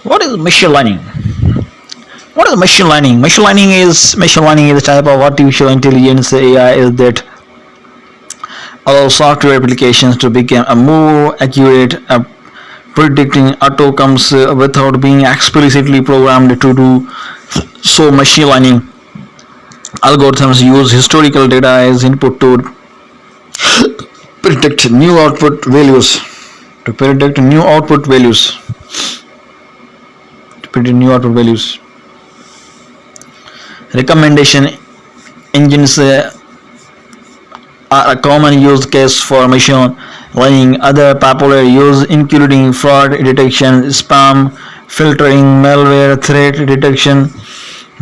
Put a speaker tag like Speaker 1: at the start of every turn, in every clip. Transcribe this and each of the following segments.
Speaker 1: What is machine learning? What is machine learning? Machine learning is a type of artificial intelligence AI is that allows software applications to become a more accurate at predicting outcomes without being explicitly programmed to do so. Machine learning algorithms use historical data as input to predict new output values. To predict new output values. To predict new output values. Recommendation engines are a common use case for machine learning. Other popular use including fraud detection, spam filtering, malware threat detection,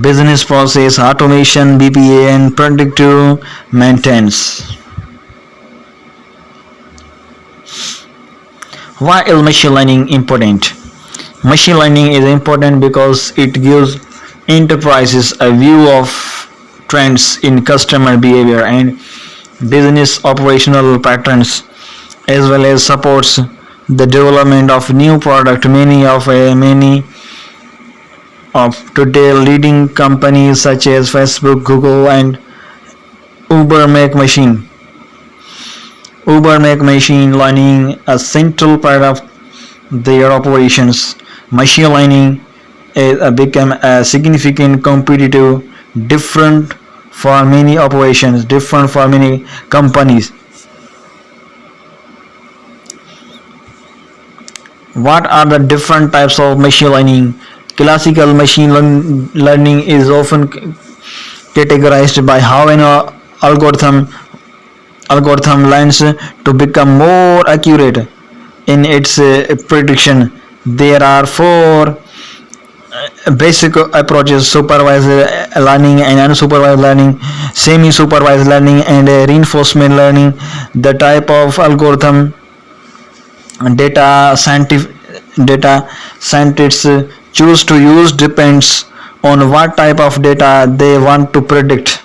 Speaker 1: business process automation (BPA), and predictive maintenance. Why is machine learning important? Machine learning is important because it gives enterprises a view of trends in customer behavior and business operational patterns, as well as supports the development of new product. Many of today leading companies such as Facebook, Google, and Uber make machine learning a central part of their operations. Machine learning has become a significant competitive different for many operations, different for many companies. What are the different types of machine learning? Classical machine learning is often categorized by how an algorithm learns to become more accurate in its prediction. There are four basic approaches: supervised learning and unsupervised learning, semi-supervised learning, and reinforcement learning. The type of algorithm data scientists choose to use depends on what type of data they want to predict.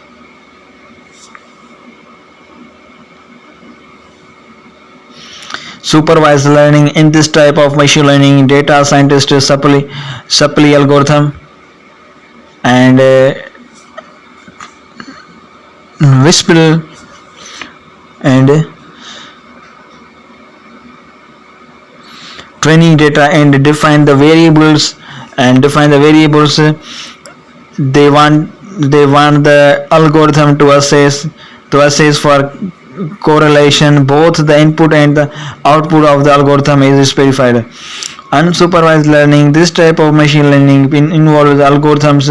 Speaker 1: Supervised learning: in this type of machine learning, data scientists supply algorithm and whisper and training data and define the variables they want the algorithm to assess for correlation. Both the input and the output of the algorithm is specified. Unsupervised learning: this type of machine learning involves algorithms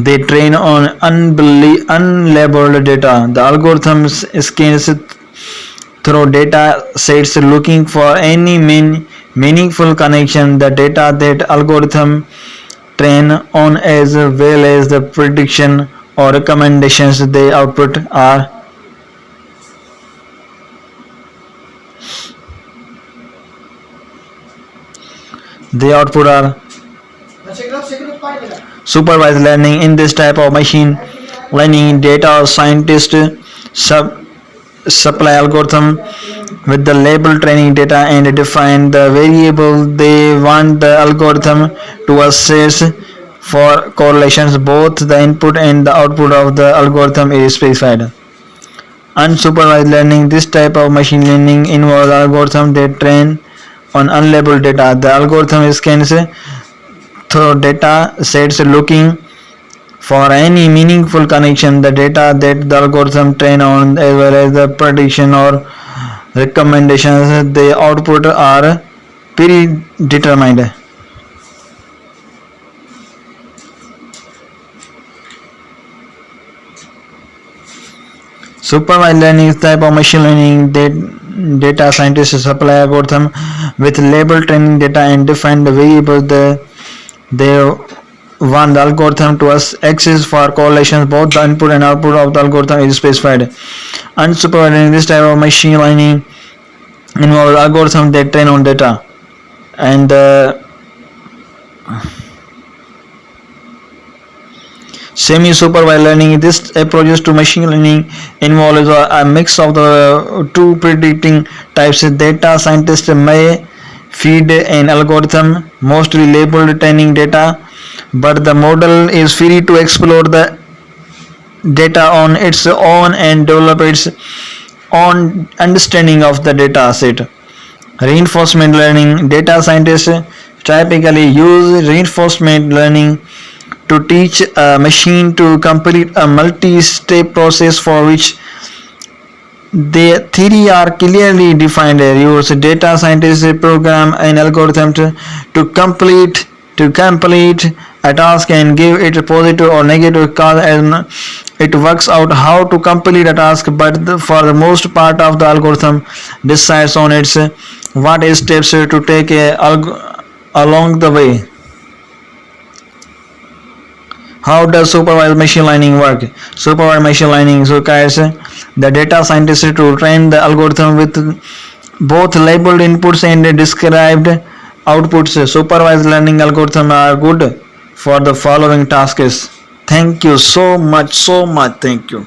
Speaker 1: they train on unlabeled data. The algorithm scans through data sets looking for any meaningful connection. The data that algorithm train on, as well as the prediction or recommendations they output are supervised learning. In this type of machine learning, data scientists supply algorithm with the label training data and define the variable they want the algorithm to assess for correlations. Both the input and the output of the algorithm is specified. Unsupervised learning: this type of machine learning involves algorithms that train on unlabeled data. The algorithm scans through data sets looking for any meaningful connection. The data that the algorithm train on, as well as the prediction or recommendations they output, are predetermined. Supervised learning is type of machine learning that data scientists supply algorithm with labeled training data and define the variables they want the algorithm to access for correlations. Both the input and output of the algorithm is specified. Unsupervised learning: this type of machine learning involves algorithms that train on data and semi-supervised learning. This approach to machine learning involves a mix of the two predicting types. Data scientists may feed an algorithm, mostly labeled training data, but the model is free to explore the data on its own and develop its own understanding of the data set. Reinforcement learning: data scientists typically use reinforcement learning to teach a machine to complete a multi-step process for which the theory are clearly defined. Use data scientists program an algorithm to complete a task and give it a positive or negative cause and it works out how to complete a task, but for the most part of the algorithm decides on its what steps to take along the way. How does supervised machine learning work? Supervised machine learning requires the data scientist to train the algorithm with both labeled inputs and described outputs. Supervised learning algorithms are good for the following tasks. Thank you so much. Thank you.